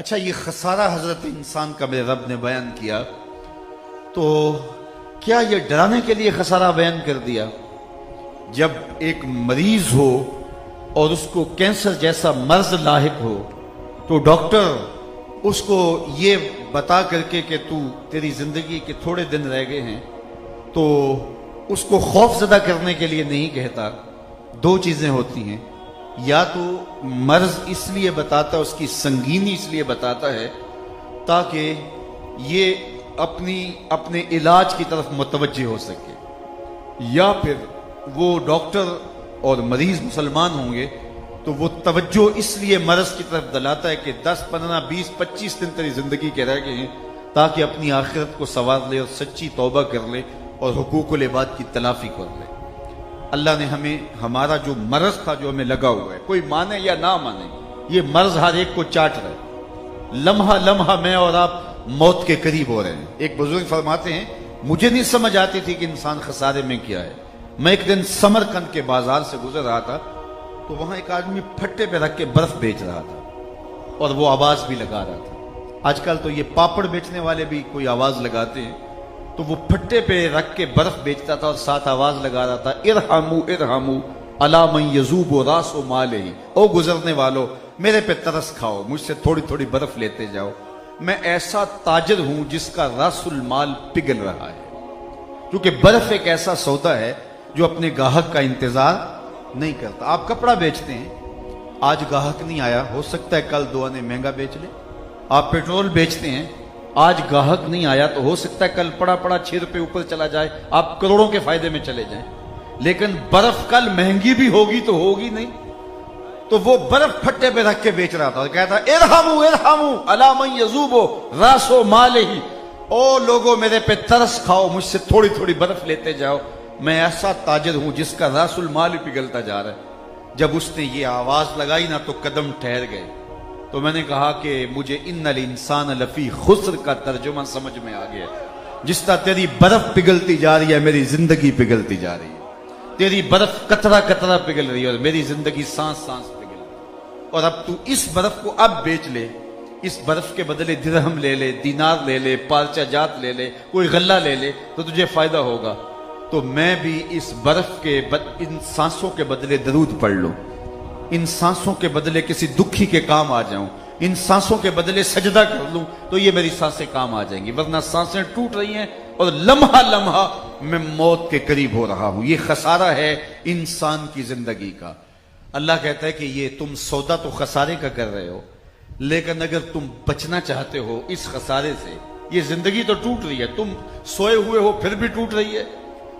اچھا، یہ خسارہ حضرت انسان کا میرے رب نے بیان کیا، تو کیا یہ ڈرانے کے لیے خسارہ بیان کر دیا؟ جب ایک مریض ہو اور اس کو کینسر جیسا مرض لاحق ہو تو ڈاکٹر اس کو یہ بتا کر کے کہ تیری زندگی کے تھوڑے دن رہ گئے ہیں، تو اس کو خوف زدہ کرنے کے لیے نہیں کہتا۔ دو چیزیں ہوتی ہیں، یا تو مرض اس لیے بتاتا، اس کی سنگینی اس لیے بتاتا ہے تاکہ یہ اپنے علاج کی طرف متوجہ ہو سکے، یا پھر وہ ڈاکٹر اور مریض مسلمان ہوں گے تو وہ توجہ اس لیے مرض کی طرف دلاتا ہے کہ 10 15 20 25 دن تیری زندگی کے رہ گئے ہیں، تاکہ اپنی آخرت کو سنوار لے اور سچی توبہ کر لے اور حقوق العباد کی تلافی کر لے۔ اللہ نے ہمیں ہمارا جو مرض تھا جو ہمیں لگا ہوا ہے، کوئی مانے یا نہ مانے، یہ مرض ہر ایک کو چاٹ رہا ہے۔ لمحہ لمحہ میں اور آپ موت کے قریب ہو رہے ہیں۔ ایک بزرگ فرماتے ہیں، مجھے نہیں سمجھ آتی تھی کہ انسان خسارے میں کیا ہے۔ میں ایک دن سمرقند کے بازار سے گزر رہا تھا تو وہاں ایک آدمی پھٹے پہ رکھ کے برف بیچ رہا تھا اور وہ آواز بھی لگا رہا تھا۔ آج کل تو یہ پاپڑ بیچنے والے بھی کوئی آواز لگاتے ہیں، تو وہ پھٹے پہ رکھ کے برف بیچتا تھا اور ساتھ آواز لگا رہا تھا، ارحمو ارحمو الا من یذوب راس مالہ، او گزرنے والو میرے پہ ترس کھاؤ، مجھ سے تھوڑی تھوڑی برف لیتے جاؤ، میں ایسا تاجر ہوں جس کا راس المال پگھل رہا ہے۔ کیونکہ برف ایک ایسا سودا ہے جو اپنے گاہک کا انتظار نہیں کرتا۔ آپ کپڑا بیچتے ہیں، آج گاہک نہیں آیا، ہو سکتا ہے کل دو آنے مہنگا بیچ لے۔ آپ پیٹرول بیچتے ہیں، آج گاہک نہیں آیا تو ہو سکتا ہے کل پڑا 6 روپے اوپر چلا جائے، آپ کروڑوں کے فائدے میں چلے جائیں۔ لیکن برف کل مہنگی بھی ہوگی تو ہوگی نہیں۔ تو وہ برف پھٹے پہ رکھ کے بیچ رہا تھا اور کہتا ارحمو ارحمو الا من یذوب راس مالہ، او لوگوں میرے پہ ترس کھاؤ، مجھ سے تھوڑی تھوڑی برف لیتے جاؤ، میں ایسا تاجر ہوں جس کا راس المال پگھلتا جا رہا ہے۔ جب اس نے یہ آواز لگائی نا تو قدم ٹھہر گئے۔ تو میں نے کہا کہ مجھے ان الانسان لفی خسر کا ترجمہ سمجھ میں آ گیا۔ جس طرح تیری برف پگھلتی جا رہی ہے، میری زندگی پگھلتی جا رہی ہے۔ تیری برف قطرہ قطرہ پگھل رہی ہے اور میری زندگی سانس سانس پگھل رہی ہے۔ اور اب تو اس برف کو اب بیچ لے، اس برف کے بدلے درہم لے لے، دینار لے لے، پارچہ جات لے لے، کوئی غلہ لے لے تو تجھے فائدہ ہوگا۔ تو میں بھی اس برف کے ان سانسوں کے بدلے درود پڑھ لوں، ان سانسوں کے بدلے کسی دکھی کے کام آ جاؤں، ان سانسوں کے بدلے سجدہ کر لوں تو یہ میری سانسیں کام آ جائیں گی، ورنہ سانسیں ٹوٹ رہی ہیں اور لمحہ لمحہ میں موت کے قریب ہو رہا ہوں۔ یہ خسارہ ہے انسان کی زندگی کا۔ اللہ کہتا ہے کہ یہ تم سودا تو خسارے کا کر رہے ہو، لیکن اگر تم بچنا چاہتے ہو اس خسارے سے، یہ زندگی تو ٹوٹ رہی ہے، تم سوئے ہوئے ہو پھر بھی ٹوٹ رہی ہے،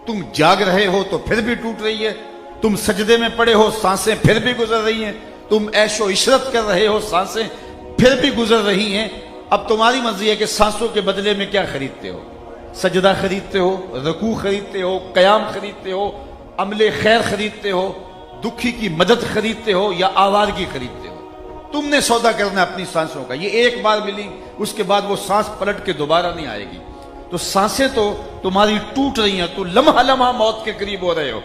تم جاگ رہے ہو تو پھر بھی ٹوٹ رہی ہے، تم سجدے میں پڑے ہو سانسیں پھر بھی گزر رہی ہیں، تم عیش و عشرت کر رہے ہو سانسیں پھر بھی گزر رہی ہیں۔ اب تمہاری مرضی ہے کہ سانسوں کے بدلے میں کیا خریدتے ہو، سجدہ خریدتے ہو، رکوع خریدتے ہو، قیام خریدتے ہو، عمل خیر خریدتے ہو، دکھی کی مدد خریدتے ہو، یا آوارگی خریدتے ہو۔ تم نے سودا کرنا اپنی سانسوں کا۔ یہ ایک بار ملی، اس کے بعد وہ سانس پلٹ کے دوبارہ نہیں آئے گی۔ تو سانسیں تو تمہاری ٹوٹ رہی ہیں، تو لمحہ لمحہ موت کے قریب ہو رہے ہو،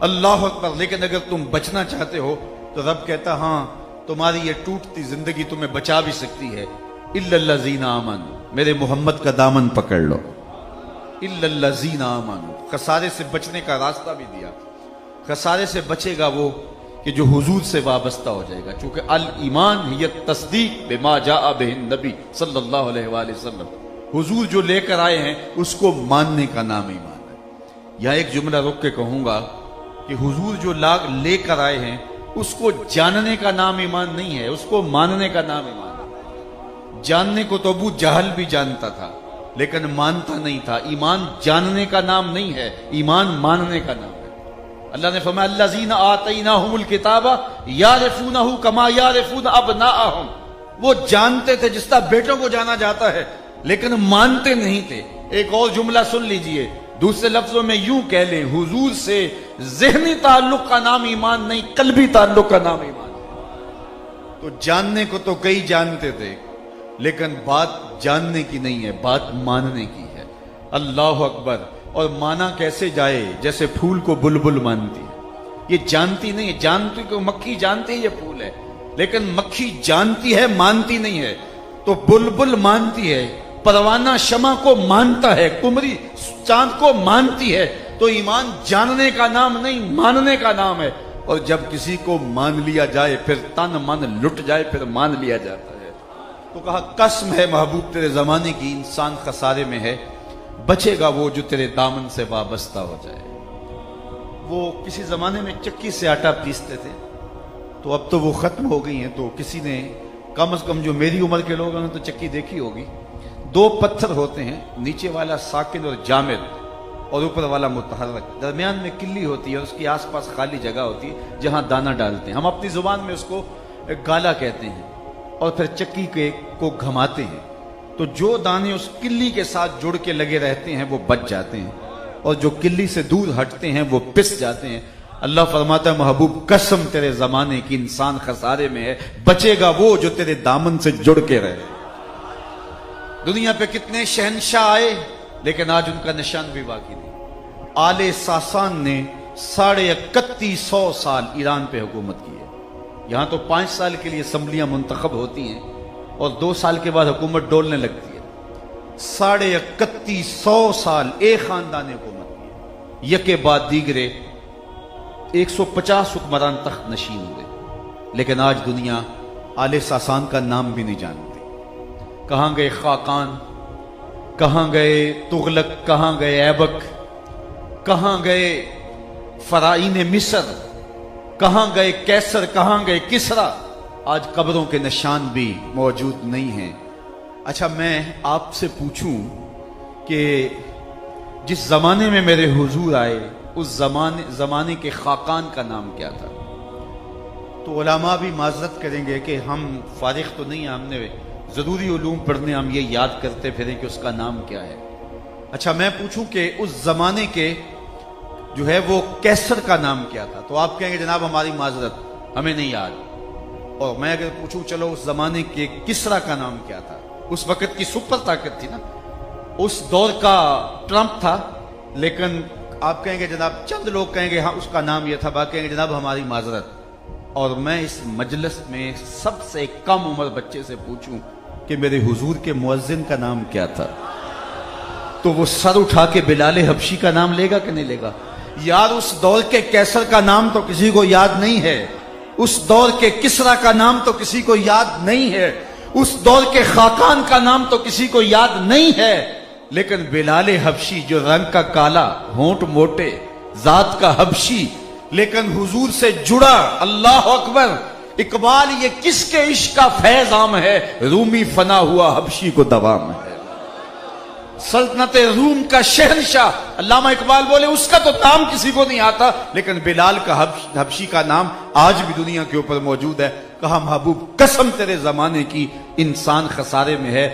اللہ اکبر۔ لیکن اگر تم بچنا چاہتے ہو تو رب کہتا ہاں تمہاری یہ ٹوٹتی زندگی تمہیں بچا بھی سکتی ہے۔ الا الذین آمنوا، میرے محمد کا دامن پکڑ لو، الا الذین آمنوا، خسارے سے بچنے کا راستہ بھی دیا۔ خسارے سے بچے گا وہ کہ جو حضور سے وابستہ ہو جائے گا، چونکہ الایمان ہی التصدیق بما جاء بہ النبی صلی اللہ علیہ وآلہ وسلم، حضور جو لے کر آئے ہیں اس کو ماننے کا نام ایمان ہے۔ یہاں ایک جملہ رک کے کہوں گا کہ حضور جو لے کر آئے ہیں اس کو جاننے کا نام ایمان نہیں ہے، اس کو ماننے کا نام ایمان ہے۔ جاننے کو تو ابو جہل بھی جانتا تھا لیکن مانتا نہیں تھا۔ ایمان جاننے کا نام نہیں ہے، ایمان ماننے کا نام ہے۔ اللہ نے فرمایا الذین آتیناہم الکتاب یعرفونہ کما یعرفون ابناءہم، وہ جانتے تھے جس طرح بیٹوں کو جانا جاتا ہے لیکن مانتے نہیں تھے۔ ایک اور جملہ سن لیجئے، دوسرے لفظوں میں یوں کہہ لیں، حضور سے ذہنی تعلق کا نام ایمان نہیں، قلبی تعلق کا نام ایمان ہے۔ تو جاننے کو تو کئی جانتے تھے لیکن بات جاننے کی نہیں ہے، بات ماننے کی ہے۔ اللہ اکبر۔ اور مانا کیسے جائے؟ جیسے پھول کو بلبل مانتی ہے، یہ جانتی نہیں ہے۔ جانتی کو مکھی جانتی ہے یہ پھول ہے، لیکن مکھی جانتی ہے مانتی نہیں ہے۔ تو بلبل مانتی ہے، پروانہ شمع کو مانتا ہے، کمری چاند کو مانتی ہے. تو ایمان جاننے کا نام نہیں، ماننے کا نام ہے. اور جب کسی کو مان لیا جائے پھر تن من لٹ جائے پھر مان لیا جاتا ہے. تو کہا قسم ہے محبوب تیرے زمانے کی، انسان خسارے میں ہے، بچے گا وہ جو تیرے دامن سے وابستہ ہو جائے. وہ کسی زمانے میں چکی سے آٹا پیستے تھے، تو اب تو وہ ختم ہو گئی ہیں. تو کسی نے کم از کم جو میری عمر کے لوگوں نے تو چکی دیکھی ہوگی. 2 پتھر ہوتے ہیں، نیچے والا ساکن اور جامد اور اوپر والا متحرک، درمیان میں کلی ہوتی ہے اور اس کے آس پاس خالی جگہ ہوتی ہے جہاں دانہ ڈالتے ہیں. ہم اپنی زبان میں اس کو گالا کہتے ہیں. اور پھر چکی کو گھماتے ہیں تو جو دانے اس کلی کے ساتھ جڑ کے لگے رہتے ہیں وہ بچ جاتے ہیں، اور جو کلی سے دور ہٹتے ہیں وہ پس جاتے ہیں. اللہ فرماتا ہے محبوب قسم تیرے زمانے کی، انسان خسارے میں ہے، بچے گا وہ جو تیرے دامن سے جڑ کے رہے. دنیا پہ کتنے شہنشاہ آئے لیکن آج ان کا نشان بھی باقی نہیں. آل ساسان نے 3150 سال ایران پہ حکومت کی ہے. یہاں تو 5 سال کے لیے اسمبلیاں منتخب ہوتی ہیں اور 2 سال کے بعد حکومت ڈولنے لگتی ہے. 3150 سال ایک خاندان نے حکومت کی ہے، یکے بعد دیگرے 150 حکمران تخت نشین ہوئے. لیکن آج دنیا آل ساسان کا نام بھی نہیں جانتی. کہاں گئے خاقان، کہاں گئے تغلق، کہاں گئے ایبک، کہاں گئے فرعین مصر، کہاں گئے کیسر، کہاں گئے کسرا. آج قبروں کے نشان بھی موجود نہیں ہیں. اچھا میں آپ سے پوچھوں کہ جس زمانے میں میرے حضور آئے اس زمانے کے خاقان کا نام کیا تھا؟ تو علماء بھی معذرت کریں گے کہ ہم فارغ تو نہیں ہیں، ہم نے ضروری علوم پڑھنے، ہم یہ یاد کرتے پھریں کہ اس کا نام کیا ہے. اچھا میں پوچھوں کہ اس زمانے کے جو ہے وہ کیسر کا نام کیا تھا؟ تو آپ کہیں گے جناب ہماری معذرت، ہمیں نہیں یاد. اور میں اگر پوچھوں چلو اس زمانے کے کسرا کا نام کیا تھا؟ اس وقت کی سپر طاقت تھی نا، اس دور کا ٹرمپ تھا. لیکن آپ کہیں گے جناب، چند لوگ کہیں گے ہاں اس کا نام یہ تھا، باقی کہیں گے جناب ہماری معذرت. اور میں اس مجلس میں سب سے کم عمر بچے سے پوچھوں کہ میرے حضور کے مؤذن کا نام کیا تھا، تو وہ سر اٹھا کے بلال حبشی کا نام لے گا کہ نہیں لے گا؟ یار اس دور کے کیسر کا نام تو کسی کو یاد نہیں ہے، اس دور کے کسرا کا نام تو کسی کو یاد نہیں ہے، اس دور کے خاقان کا نام تو کسی کو یاد نہیں ہے. لیکن بلال حبشی جو رنگ کا کالا، ہونٹ موٹے، ذات کا حبشی، لیکن حضور سے جڑا، اللہ اکبر. اقبال یہ کس کے عشق کا فیض عام ہے، رومی فنا ہوا حبشی کو دوام ہے. سلطنت روم کا شہنشاہ علامہ اقبال بولے اس کا تو نام کسی کو نہیں آتا، لیکن بلال کا حبشی کا نام آج بھی دنیا کے اوپر موجود ہے. کہا محبوب قسم تیرے زمانے کی، انسان خسارے میں ہے.